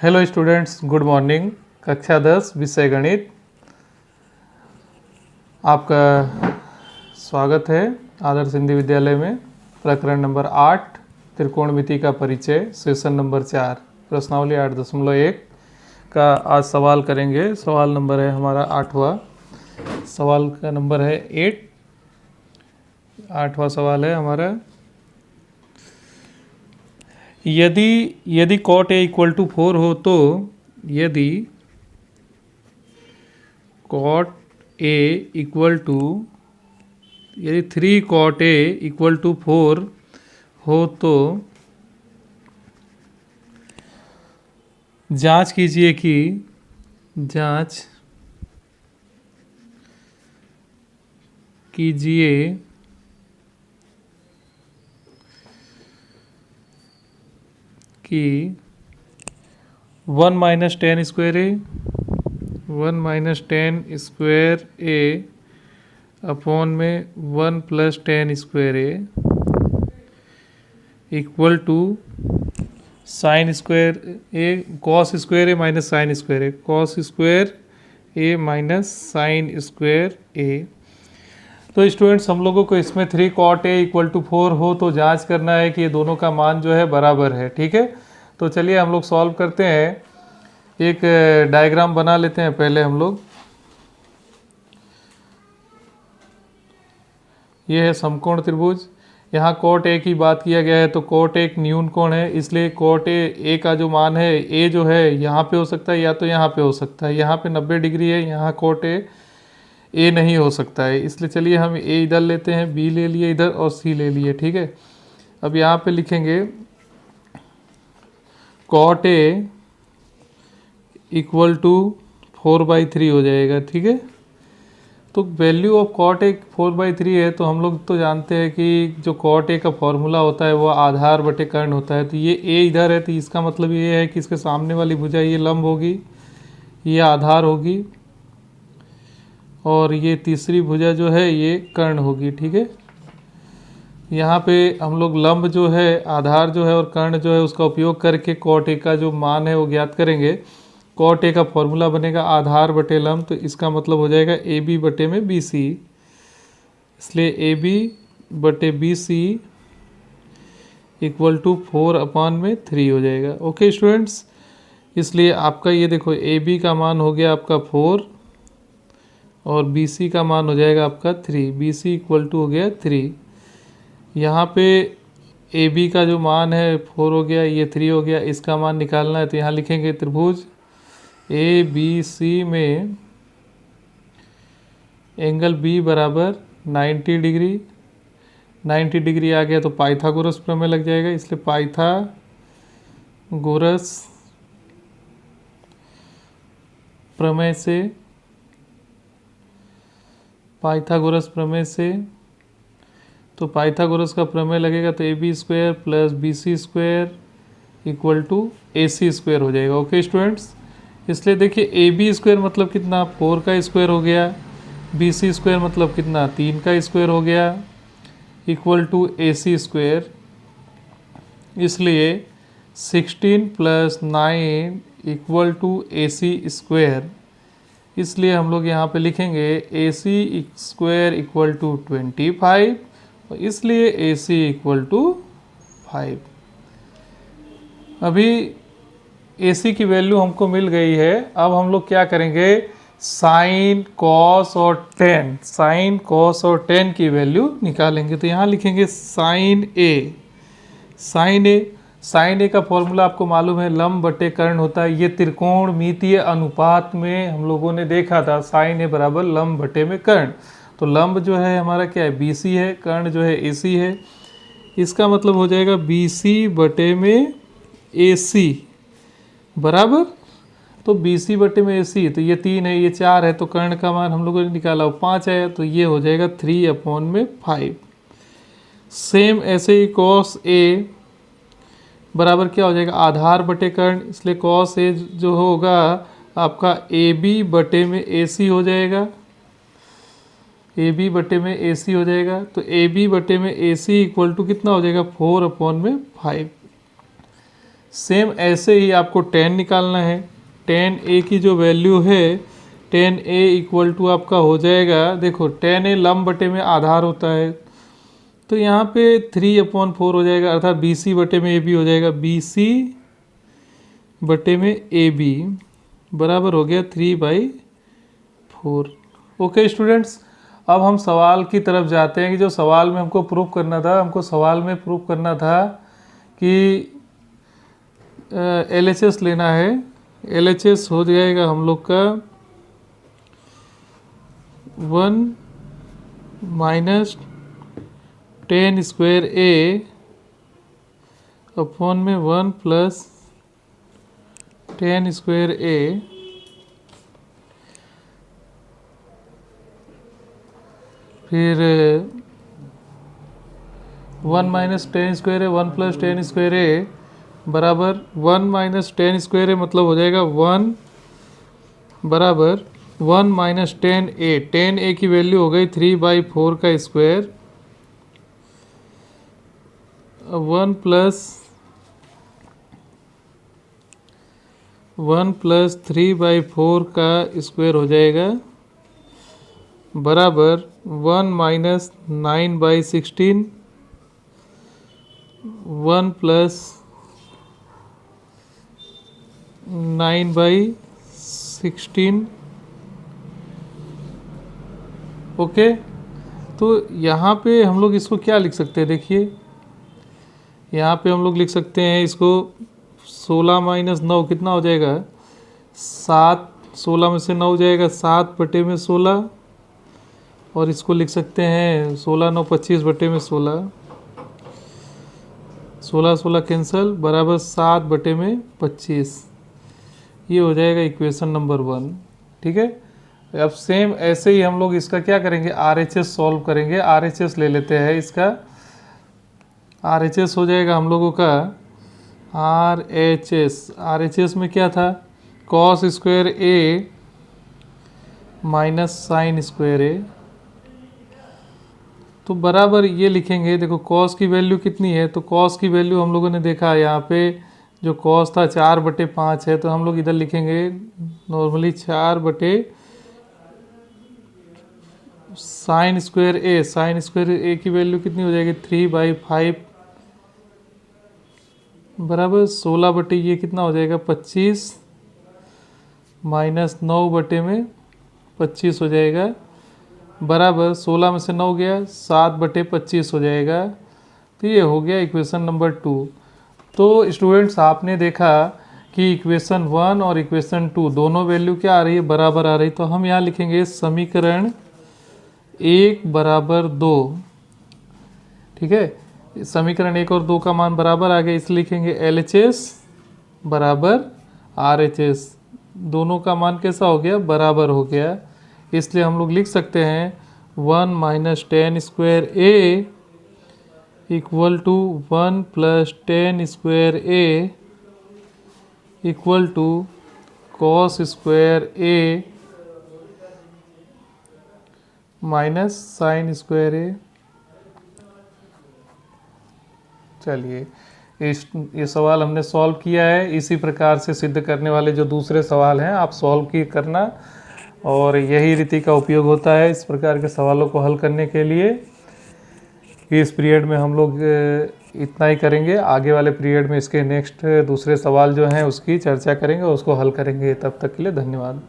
Hello students, good morning. कक्षा 10 विषय गणित, आपका स्वागत है आदर्श हिंदी विद्यालय में। प्रकरण नंबर 8 त्रिकोणमिति का परिचय, सेशन नंबर 4, प्रश्नावली 8.1 का आज सवाल करेंगे। सवाल नंबर है हमारा 8वां। सवाल का नंबर है 8। 8वां सवाल है हमारा, यदि cot A इक्वल टू 4 हो तो यदि cot A इक्वल टू यदि 3 cot A इक्वल टू 4 हो तो जांच कीजिए कि 1 माइनस 10 स्क्वायर ए अपॉन में 1 plus 10 square A equal to sine square A cos square A minus sine square A, cos square A minus sine square A. तो students, हम लोगों को इसमें 3 cot A इक्वल टू 4 हो तो जांच करना है कि ये दोनों का मान जो है बराबर है। ठीक है, तो चलिए हम लोग सॉल्व करते हैं। एक डायग्राम बना लेते हैं पहले हम लोग। ये है समकोण त्रिभुज। यहाँ cot A की बात किया गया है तो cot A एक न्यून कोण है, इसलिए cot A का जो मान है A जो है यहाँ पे हो सकता है या तो यहाँ पे हो सकता है। यहाँ पे 90 डिग्री है, यहाँ cot A नहीं हो सकता है, इसलिए चलिए हम A इधर लेते हैं, B ले लिए इधर और C ले लिए। ठीक है, अब यहाँ पे लिखेंगे cot A इक्वल टू 4/3 हो जाएगा। ठीक है, तो वैल्यू ऑफ cot A 4/3 है, तो हम लोग तो जानते हैं कि जो cot A का फॉर्मूला होता है वो आधार बटे कर्ण होता है। तो ये A इधर है, तो इसका मतलब ये है कि इसके सामने वाली भुजा ये लंब होगी, ये आधार होगी, और ये तीसरी भुजा जो है ये कर्ण होगी। ठीक है, यहाँ पे हम लोग लंब जो है, आधार जो है और कर्ण जो है उसका उपयोग करके cot A का जो मान है वो ज्ञात करेंगे। cot A का फॉर्मूला बनेगा आधार बटे लंब, तो इसका मतलब हो जाएगा AB बटे में BC, इसलिए AB बटे BC इक्वल टू 4/3 हो जाएगा। ओके स्टूडेंट्स, इसलिए आपका ये देखो AB का मान हो गया आपका 4 और BC का मान हो जाएगा आपका 3। BC इक्वल टू हो गया 3। यहाँ पे AB का जो मान है 4 हो गया, ये 3 हो गया, इसका मान निकालना है तो यहाँ लिखेंगे त्रिभुज ABC में एंगल B बराबर 90 डिग्री। 90 डिग्री आ गया तो पाइथागोरस प्रमेय लग जाएगा, इसलिए पाइथागोरस प्रमेय से तो पाइथागोरस का प्रमेय लगेगा तो AB square plus BC square equal to AC square हो जाएगा। ओके स्टूडेंट्स, इसलिए देखिए AB स्क्वायर मतलब कितना, 4 का स्क्वायर हो गया, BC स्क्वायर मतलब कितना, 3 का स्क्वायर हो गया, इक्वल टू AC स्क्वायर, इसलिए 16 plus 9 equal to AC square. इसलिए हम लोग यहाँ पे लिखेंगे AC स्क्वायर इक्वल टू 25, और इसलिए AC इक्वल टू 5। अभी AC की वैल्यू हमको मिल गई है। अब हम लोग क्या करेंगे, साइन कॉस और टेन की वैल्यू निकालेंगे। तो यहाँ लिखेंगे साइन ए का फॉर्मूला आपको मालूम है, लंब बटे कर्ण होता है। ये त्रिकोणमितीय अनुपात में हम लोगों ने देखा था, साइन ए बराबर लंब बटे में कर्ण। तो लंब जो है हमारा क्या है, BC है, कर्ण जो है AC है, इसका मतलब हो जाएगा BC बटे में AC बराबर, तो BC बटे में AC, तो ये 3 है, ये 4 है, तो कर्ण का मान हम लोगों ने निकाला 5 है, तो ये हो जाएगा 3/5। सेम ऐसे ही cos A बराबर क्या हो जाएगा, आधार बटे कर्ण, इसलिए cos A जो होगा आपका AB बटे में AC हो जाएगा, AB बटे में AC हो जाएगा। तो AB बटे में AC इक्वल टू कितना हो जाएगा, 4/5। सेम ऐसे ही आपको tan निकालना है। tan a की जो वैल्यू है, tan a इक्वल टू आपका हो जाएगा, देखो tan a लंब बटे में आधार होता है, तो यहाँ पे 3/4 हो जाएगा, अर्थात BC बटे में AB हो जाएगा। BC बटे में AB बराबर हो गया 3/4। ओके स्टूडेंट्स, अब हम सवाल की तरफ जाते हैं कि जो सवाल में हमको प्रूफ करना था, हमको सवाल में प्रूफ करना था कि LHS लेना है। LHS हो जाएगा हम लोग का 1 - tan स्क्वायर A अपॉन में 1 + tan स्क्वायर A फिर 1 - tan square A 1 + tan square A बराबर 1 - tan स्क्वायर A मतलब हो जाएगा 1 बराबर 1 - tan A। tan A की वैल्यू हो गई 3/4 का स्क्वायर, 1 + 3/4 का स्क्वायर हो जाएगा बराबर 1 - 9/16, 1 + 9/16। ओके, तो यहाँ पे हम लोग इसको क्या लिख सकते हैं, देखिए यहाँ पे हम लोग लिख सकते हैं इसको 16 - 9 कितना हो जाएगा 7, 16 में से 9 जाएगा 7 बटे में 16, और इसको लिख सकते हैं 16 - 9 25 बटे में 16, 16 16 कैंसिल बराबर 7 बटे में 25। ये हो जाएगा इक्वेशन नंबर 1। ठीक है, अब सेम ऐसे ही हम लोग इसका क्या करेंगे, RHS सॉल्व करेंगे। RHS ले लेते हैं इसका। RHS हो जाएगा हम लोगों का RHS में क्या था, cos square A minus sine square A, तो बराबर ये लिखेंगे। देखो cos की वैल्यू कितनी है, तो cos की वैल्यू हम लोगों ने देखा यहाँ पे जो cos था 4/5 है, तो हम लोग इधर लिखेंगे normally 4/ sign square A। Sign square A की वैल्यू कितनी हो जाएगी 3/5 बराबर 16 बटे ये कितना हो जाएगा 25 माइनस 9 बटे में 25 हो जाएगा बराबर 16 में से 9 गया 7/25 हो जाएगा। तो ये हो गया इक्वेशन नंबर 2। तो स्टूडेंट्स आपने देखा कि इक्वेशन 1 और इक्वेशन 2 दोनों वैल्यू क्या आ रही है, बराबर आ रही। तो हम यहाँ लिखेंगे समीकरण 1 बराबर 2। ठीक है, समीकरण 1 और 2 का मान बराबर आ गया, इसलिए लिखेंगे LHS बराबर RHS। दोनों का मान कैसा हो गया, बराबर हो गया, इसलिए हम लोग लिख सकते हैं 1 - tan square A equal to 1 + tan square A equal to cos square A minus sine square A। चलिए ये सवाल हमने सॉल्व किया है। इसी प्रकार से सिद्ध करने वाले जो दूसरे सवाल हैं आप सॉल्व की करना, और यही रीति का उपयोग होता है इस प्रकार के सवालों को हल करने के लिए। इस पीरियड में हम लोग इतना ही करेंगे, आगे वाले पीरियड में इसके नेक्स्ट दूसरे सवाल जो हैं उसकी चर्चा करेंगे, उसको हल करेंगे। तब तक के लिए धन्यवाद।